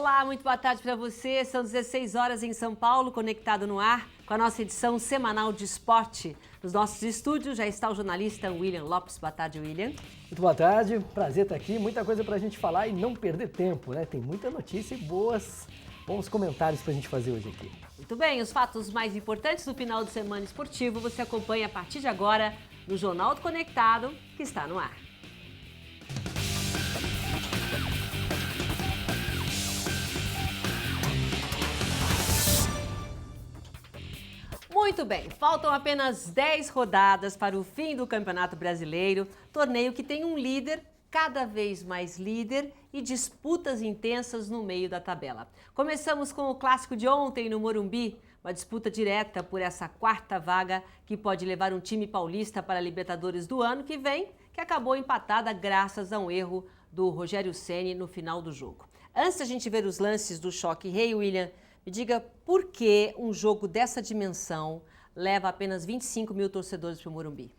Olá, muito boa tarde para você. São 16 horas em São Paulo, conectado no ar com a nossa edição semanal de esporte. Nos nossos estúdios já está o jornalista William Lopes. Boa tarde, William. Muito boa tarde, prazer estar aqui. Muita coisa para a gente falar e não perder tempo, né? Tem muita notícia e bons comentários para a gente fazer hoje aqui. Muito bem, os fatos mais importantes do final de semana esportivo você acompanha a partir de agora no Jornal do Conectado, que está no ar. Muito bem, faltam apenas 10 rodadas para o fim do Campeonato Brasileiro, torneio que tem um líder, cada vez mais líder e disputas intensas no meio da tabela. Começamos com o clássico de ontem no Morumbi, uma disputa direta por essa quarta vaga que pode levar um time paulista para a Libertadores do ano que vem, que acabou empatada graças a um erro do Rogério Ceni no final do jogo. Antes da gente ver os lances do choque rei, William, me diga por que um jogo dessa dimensão leva apenas 25 mil torcedores para o Morumbi?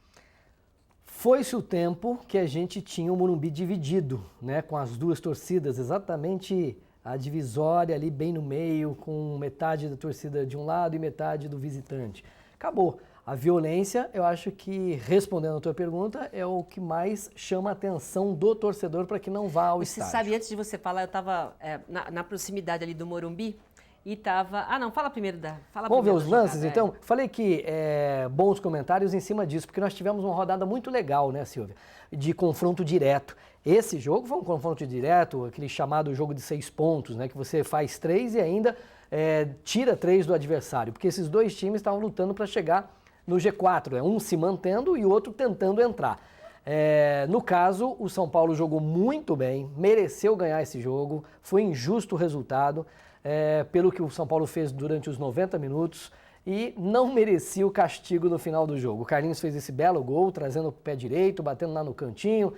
Foi-se o tempo que a gente tinha o Morumbi dividido, né, com as duas torcidas, exatamente a divisória ali bem no meio, com metade da torcida de um lado e metade do visitante. Acabou. A violência, eu acho que, respondendo a tua pergunta, é o que mais chama a atenção do torcedor para que não vá ao estádio. Você sabe, antes de você falar, eu estava na proximidade ali do Morumbi, e tava... Ah, não, fala primeiro da... Vamos ver os lances, então? Falei que bons comentários em cima disso, porque nós tivemos uma rodada muito legal, né, Silvia? De confronto direto. Esse jogo foi um confronto direto, aquele chamado jogo de 6 pontos, né? Que você faz 3 e ainda tira 3 do adversário, porque esses dois times estavam lutando para chegar no G4, né? Um se mantendo e o outro tentando entrar. No caso, o São Paulo jogou muito bem, mereceu ganhar esse jogo, foi injusto o resultado, pelo que o São Paulo fez durante os 90 minutos e não merecia o castigo no final do jogo. O Carlinhos fez esse belo gol, trazendo o pé direito, batendo lá no cantinho.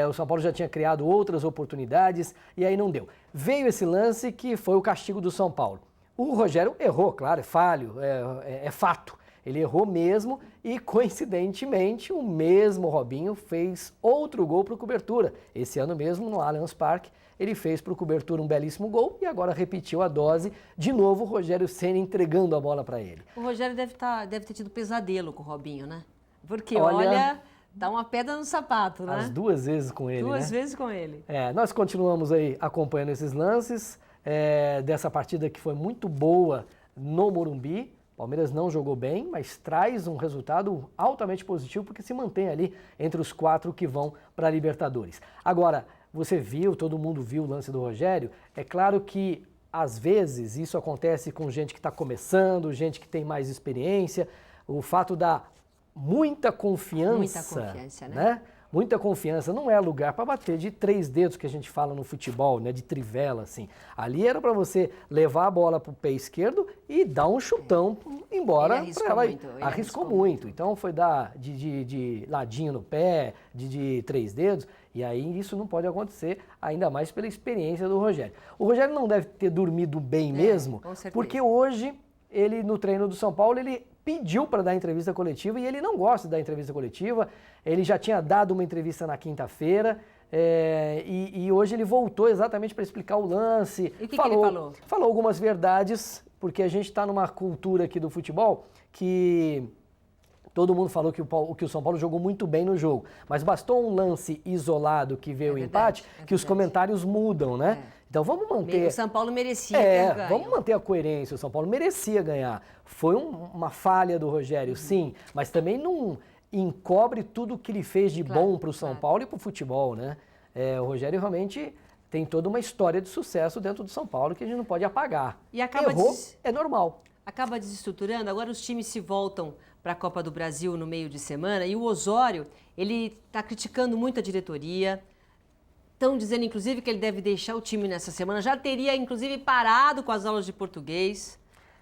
O São Paulo já tinha criado outras oportunidades e aí não deu. Veio esse lance que foi o castigo do São Paulo. O Rogério errou, claro, é falho, é fato. Ele errou mesmo e, coincidentemente, o mesmo Robinho fez outro gol para o Cobertura. Esse ano mesmo, no Allianz Parque, ele fez para o Cobertura um belíssimo gol e agora repetiu a dose. De novo, o Rogério Ceni entregando a bola para ele. O Rogério deve ter tido pesadelo com o Robinho, né? Porque, olha, dá uma pedra no sapato, né? As duas vezes com ele, Duas vezes com ele. Nós continuamos aí acompanhando esses lances dessa partida que foi muito boa no Morumbi. Palmeiras não jogou bem, mas traz um resultado altamente positivo porque se mantém ali entre os 4 que vão para a Libertadores. Agora, você viu, todo mundo viu o lance do Rogério, é claro que às vezes isso acontece com gente que está começando, gente que tem mais experiência, o fato da muita confiança, né? Muita confiança, não é lugar para bater de 3 dedos que a gente fala no futebol, né, de trivela, assim. Ali era para você levar a bola para o pé esquerdo e dar um chutão embora. Ele arriscou muito. Então foi dar de ladinho no pé, de 3 dedos, e aí isso não pode acontecer, ainda mais pela experiência do Rogério. O Rogério não deve ter dormido bem mesmo, porque hoje, ele no treino do São Paulo, ele pediu para dar entrevista coletiva e ele não gosta de dar entrevista coletiva. Ele já tinha dado uma entrevista na quinta-feira e hoje ele voltou exatamente para explicar o lance. E o que ele falou? Falou algumas verdades, porque a gente está numa cultura aqui do futebol que todo mundo falou que o São Paulo jogou muito bem no jogo, mas bastou um lance isolado que veio o empate, que os comentários mudam, né? Então vamos manter... O São Paulo merecia ter ganho. Vamos manter a coerência, o São Paulo merecia ganhar. Foi uma falha do Rogério, sim, mas também não encobre tudo o que ele fez de bom para o São Paulo e para o futebol, né? O Rogério realmente tem toda uma história de sucesso dentro do São Paulo que a gente não pode apagar. E acaba é normal. Acaba desestruturando, agora os times se voltam para a Copa do Brasil no meio de semana e o Osório, ele está criticando muito a diretoria. Estão dizendo, inclusive, que ele deve deixar o time nessa semana. Já teria, inclusive, parado com as aulas de português.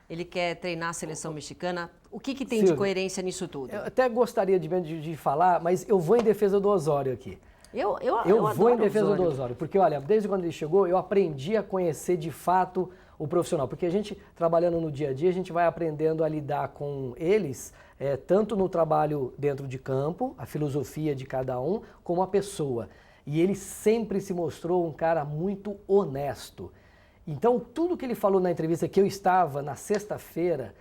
Ele quer treinar a seleção mexicana. O que tem Silvia, de coerência nisso tudo? Eu até gostaria de falar, mas eu vou em defesa do Osório aqui. Eu vou em defesa do Osório, porque, olha, desde quando ele chegou, eu aprendi a conhecer de fato o profissional. Porque a gente, trabalhando no dia a dia, a gente vai aprendendo a lidar com eles, tanto no trabalho dentro de campo, a filosofia de cada um, como a pessoa. E ele sempre se mostrou um cara muito honesto. Então, tudo que ele falou na entrevista que eu estava na sexta-feira,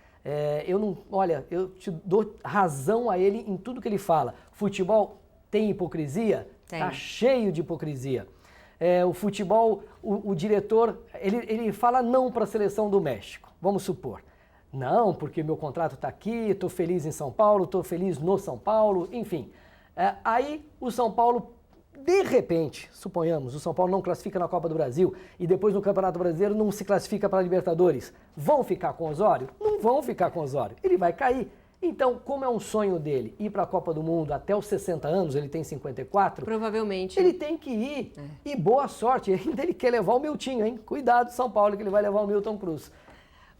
eu te dou razão a ele em tudo que ele fala. Futebol tem hipocrisia? Está cheio de hipocrisia. O futebol, o diretor, ele fala não para a seleção do México, vamos supor. Não, porque meu contrato está aqui, estou feliz em São Paulo, estou feliz no São Paulo, enfim. Aí o São Paulo, de repente, suponhamos, o São Paulo não classifica na Copa do Brasil e depois no Campeonato Brasileiro não se classifica para a Libertadores. Vão ficar com o Osório? Não vão ficar com o Osório, ele vai cair. Então, como é um sonho dele ir para a Copa do Mundo até os 60 anos, ele tem 54. Provavelmente. Ele tem que ir. E boa sorte, ainda ele quer levar o Miltinho, hein? Cuidado, São Paulo, que ele vai levar o Milton Cruz.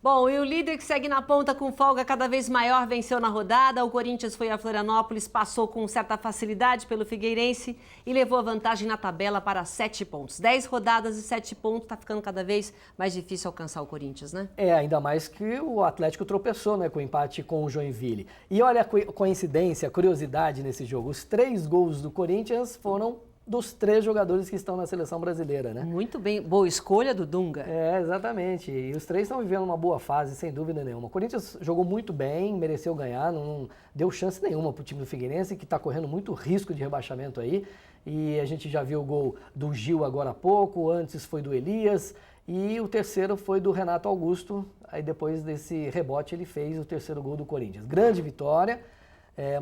Bom, e o líder que segue na ponta com folga cada vez maior venceu na rodada. O Corinthians foi a Florianópolis, passou com certa facilidade pelo Figueirense e levou a vantagem na tabela para 7 pontos. 10 rodadas e 7 pontos, tá ficando cada vez mais difícil alcançar o Corinthians, né? Ainda mais que o Atlético tropeçou, né, com o empate com o Joinville. E olha a coincidência, a curiosidade nesse jogo. Os 3 gols do Corinthians foram dos 3 jogadores que estão na seleção brasileira, né? Muito bem, boa escolha do Dunga. Exatamente. E os 3 estão vivendo uma boa fase, sem dúvida nenhuma. O Corinthians jogou muito bem, mereceu ganhar, não deu chance nenhuma para o time do Figueirense, que está correndo muito risco de rebaixamento aí. E a gente já viu o gol do Gil agora há pouco, antes foi do Elias, e o terceiro foi do Renato Augusto. Aí depois desse rebote ele fez o terceiro gol do Corinthians. Grande vitória.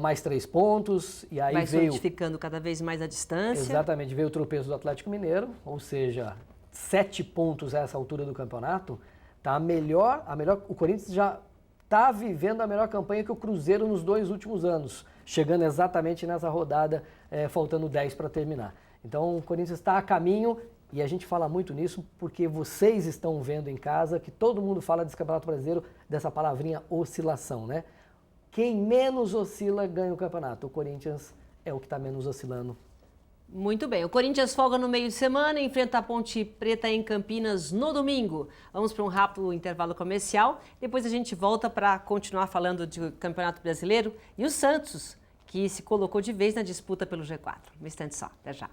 Mais 3 pontos, e aí vai veio... solidificando cada vez mais a distância. Exatamente, veio o tropeço do Atlético Mineiro, ou seja, 7 pontos a essa altura do campeonato. Tá o Corinthians já está vivendo a melhor campanha que o Cruzeiro nos 2 últimos anos, chegando exatamente nessa rodada, faltando 10 para terminar. Então o Corinthians está a caminho, e a gente fala muito nisso porque vocês estão vendo em casa que todo mundo fala desse Campeonato Brasileiro, dessa palavrinha oscilação, né? Quem menos oscila ganha o campeonato. O Corinthians é o que está menos oscilando. Muito bem. O Corinthians folga no meio de semana e enfrenta a Ponte Preta em Campinas no domingo. Vamos para um rápido intervalo comercial. Depois a gente volta para continuar falando de Campeonato Brasileiro e o Santos, que se colocou de vez na disputa pelo G4. Um instante só. Até já.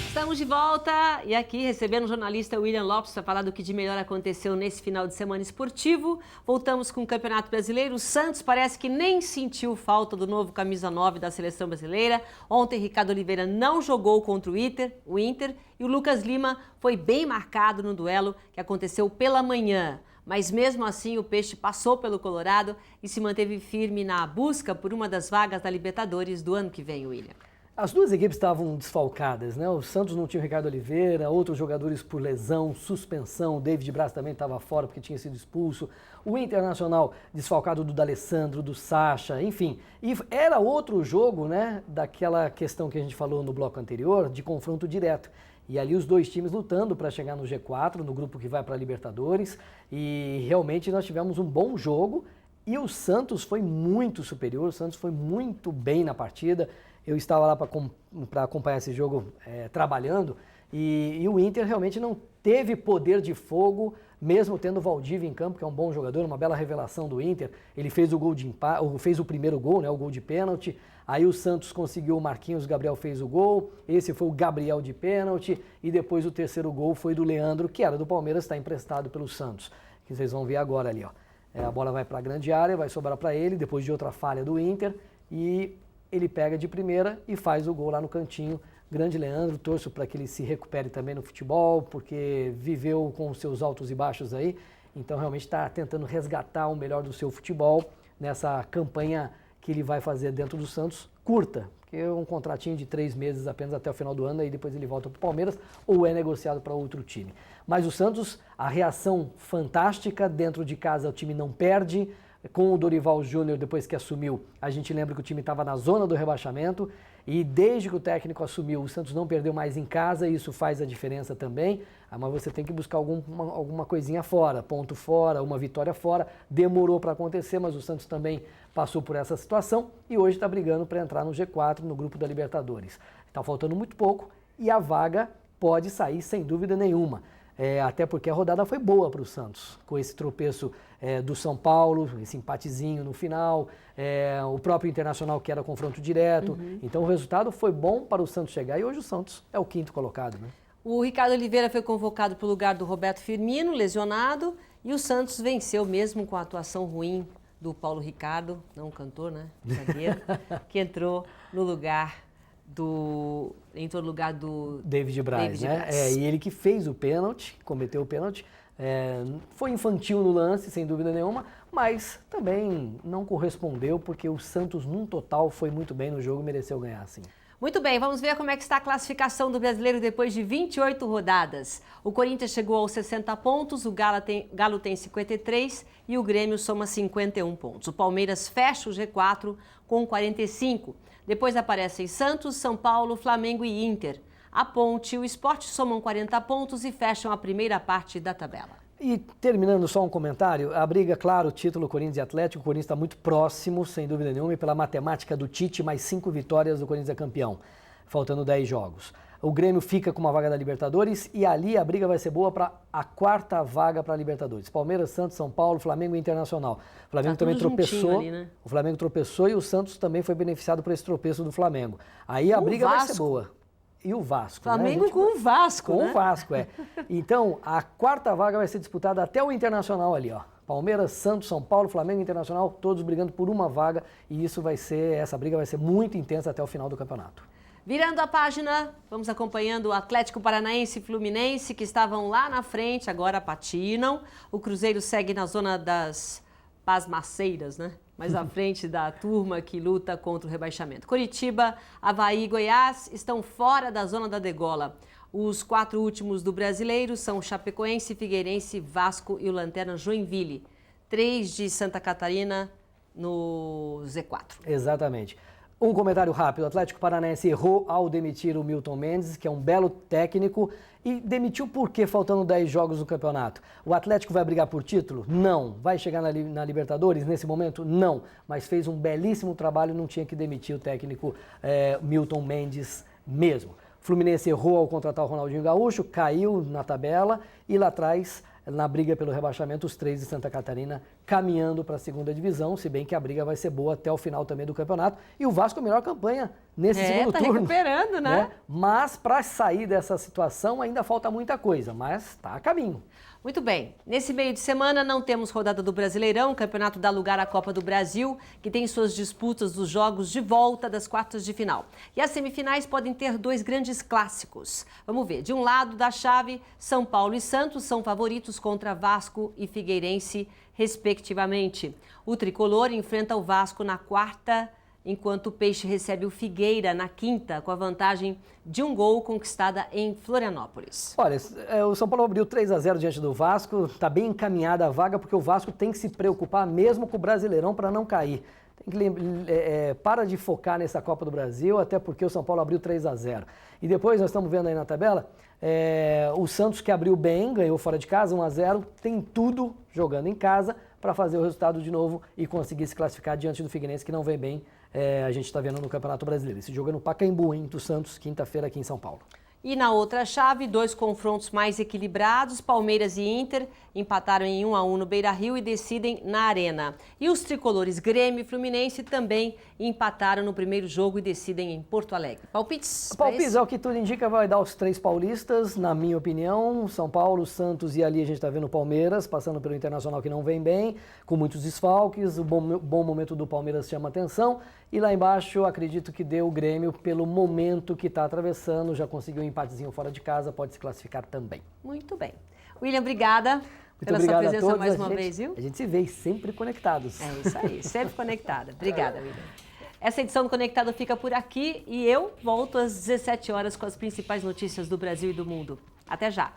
Estamos de volta e aqui recebendo o jornalista William Lopes para falar do que de melhor aconteceu nesse final de semana esportivo. Voltamos com o Campeonato Brasileiro. O Santos parece que nem sentiu falta do novo camisa 9 da seleção brasileira. Ontem, Ricardo Oliveira não jogou contra o Inter e o Lucas Lima foi bem marcado no duelo que aconteceu pela manhã. Mas mesmo assim o Peixe passou pelo Colorado e se manteve firme na busca por uma das vagas da Libertadores do ano que vem, William. As duas equipes estavam desfalcadas, né? O Santos não tinha o Ricardo Oliveira, outros jogadores por lesão, suspensão, o David Braz também estava fora porque tinha sido expulso, o Internacional desfalcado do D'Alessandro, do Sacha, enfim. E era outro jogo, né, daquela questão que a gente falou no bloco anterior, de confronto direto. E ali os 2 times lutando para chegar no G4, no grupo que vai para a Libertadores, e realmente nós tivemos um bom jogo e o Santos foi muito superior, o Santos foi muito bem na partida. Eu estava lá para acompanhar esse jogo trabalhando e o Inter realmente não teve poder de fogo, mesmo tendo o Valdívia em campo, que é um bom jogador, uma bela revelação do Inter. Ele fez o gol de empate, fez o primeiro gol, né, o gol de pênalti. Aí o Santos conseguiu o Marquinhos, o Gabriel fez o gol. Esse foi o Gabriel de pênalti e depois o terceiro gol foi do Leandro, que era do Palmeiras, está emprestado pelo Santos. Que vocês vão ver agora ali, ó. A bola vai para a grande área, vai sobrar para ele depois de outra falha do Inter e ele pega de primeira e faz o gol lá no cantinho. Grande Leandro, torço para que ele se recupere também no futebol, porque viveu com os seus altos e baixos aí. Então realmente está tentando resgatar o melhor do seu futebol nessa campanha que ele vai fazer dentro do Santos, curta, porque é um contratinho de 3 meses apenas até o final do ano, e depois ele volta para o Palmeiras ou é negociado para outro time. Mas o Santos, a reação fantástica, dentro de casa o time não perde. Com o Dorival Júnior, depois que assumiu, a gente lembra que o time estava na zona do rebaixamento e desde que o técnico assumiu, o Santos não perdeu mais em casa e isso faz a diferença também. Mas você tem que buscar alguma coisinha fora, ponto fora, uma vitória fora. Demorou para acontecer, mas o Santos também passou por essa situação e hoje está brigando para entrar no G4, no grupo da Libertadores. Está faltando muito pouco e a vaga pode sair sem dúvida nenhuma. até porque a rodada foi boa para o Santos, com esse tropeço do São Paulo, esse empatezinho no final, o próprio Internacional que era confronto direto. Então o resultado foi bom para o Santos chegar e hoje o Santos é o 5º colocado, né? O Ricardo Oliveira foi convocado para o lugar do Roberto Firmino, lesionado, e o Santos venceu mesmo com a atuação ruim do Paulo Ricardo, não cantor, né? Zagueiro, que entrou no lugar do David Braz, né? E ele que fez o pênalti, cometeu o pênalti, foi infantil no lance, sem dúvida nenhuma, mas também não correspondeu porque o Santos, num total, foi muito bem no jogo e mereceu ganhar, sim. Muito bem, vamos ver como é que está a classificação do Brasileiro depois de 28 rodadas. O Corinthians chegou aos 60 pontos, o Galo tem 53 e o Grêmio soma 51 pontos. O Palmeiras fecha o G4 com 45. Depois aparecem Santos, São Paulo, Flamengo e Inter. A Ponte e o Sport somam 40 pontos e fecham a primeira parte da tabela. E terminando só um comentário, a briga, claro, o título Corinthians e Atlético, o Corinthians está muito próximo, sem dúvida nenhuma, e pela matemática do Tite, mais 5 vitórias, o Corinthians é campeão, faltando 10 jogos. O Grêmio fica com uma vaga da Libertadores e ali a briga vai ser boa para a 4ª vaga para a Libertadores. Palmeiras, Santos, São Paulo, Flamengo e Internacional. O Flamengo também tropeçou, ali, né? O Flamengo tropeçou e o Santos também foi beneficiado por esse tropeço do Flamengo. Aí a briga vai ser boa. E o Vasco, Flamengo, né? com o Vasco, Com o Vasco, Então, a 4ª vaga vai ser disputada até o Internacional ali, ó. Palmeiras, Santos, São Paulo, Flamengo e Internacional, todos brigando por uma vaga. E essa briga vai ser muito intensa até o final do campeonato. Virando a página, vamos acompanhando o Atlético Paranaense e Fluminense, que estavam lá na frente, agora patinam. O Cruzeiro segue na zona das pasmaceiras, né? Mais à frente da turma que luta contra o rebaixamento. Coritiba, Avaí e Goiás estão fora da zona da degola. Os 4 últimos do Brasileiro são Chapecoense, Figueirense, Vasco e o Lanterna Joinville. 3 de Santa Catarina no Z4. Exatamente. Um comentário rápido, o Atlético Paranaense errou ao demitir o Milton Mendes, que é um belo técnico, e demitiu por quê, faltando 10 jogos no campeonato? O Atlético vai brigar por título? Não. Vai chegar na Libertadores nesse momento? Não. Mas fez um belíssimo trabalho, não tinha que demitir o técnico Milton Mendes mesmo. Fluminense errou ao contratar o Ronaldinho Gaúcho, caiu na tabela e lá atrás, na briga pelo rebaixamento, os 3 de Santa Catarina caminhando para a 2ª divisão, se bem que a briga vai ser boa até o final também do campeonato. E o Vasco a melhor campanha nesse segundo turno. Recuperando, né? Mas para sair dessa situação ainda falta muita coisa, mas está a caminho. Muito bem. Nesse meio de semana não temos rodada do Brasileirão, o campeonato dá lugar à Copa do Brasil, que tem suas disputas dos jogos de volta das quartas de final. E as semifinais podem ter 2 grandes clássicos. Vamos ver. De um lado da chave, São Paulo e Santos são favoritos contra Vasco e Figueirense, respectivamente. O tricolor enfrenta o Vasco na 4ª, enquanto o Peixe recebe o Figueira na 5ª, com a vantagem de 1 gol conquistada em Florianópolis. Olha, o São Paulo abriu 3-0 diante do Vasco, está bem encaminhada a vaga, porque o Vasco tem que se preocupar mesmo com o Brasileirão para não cair. Para de focar nessa Copa do Brasil, até porque o São Paulo abriu 3-0. E depois nós estamos vendo aí na tabela, o Santos que abriu bem, ganhou fora de casa 1-0, tem tudo jogando em casa para fazer o resultado de novo e conseguir se classificar diante do Figueirense, que não vem bem, a gente está vendo no Campeonato Brasileiro. Esse jogo é no Pacaembu, do Santos, quinta-feira aqui em São Paulo. E na outra chave, 2 confrontos mais equilibrados, Palmeiras e Inter empataram em 1-1 no Beira-Rio e decidem na Arena. E os tricolores Grêmio e Fluminense também empataram no primeiro jogo e decidem em Porto Alegre. Palpites? Palpites, ao que tudo indica, vai dar os 3 paulistas, na minha opinião, São Paulo, Santos e ali a gente está vendo o Palmeiras, passando pelo Internacional que não vem bem, com muitos desfalques, o bom momento do Palmeiras chama atenção. E lá embaixo, eu acredito que deu o Grêmio pelo momento que está atravessando, já conseguiu um empatezinho fora de casa, pode se classificar também. Muito bem. William, obrigada pela sua presença mais uma vez, viu? A gente se vê sempre conectados. É isso aí, sempre conectada. Obrigada, William. Essa edição do Conectado fica por aqui e eu volto às 17 horas com as principais notícias do Brasil e do mundo. Até já!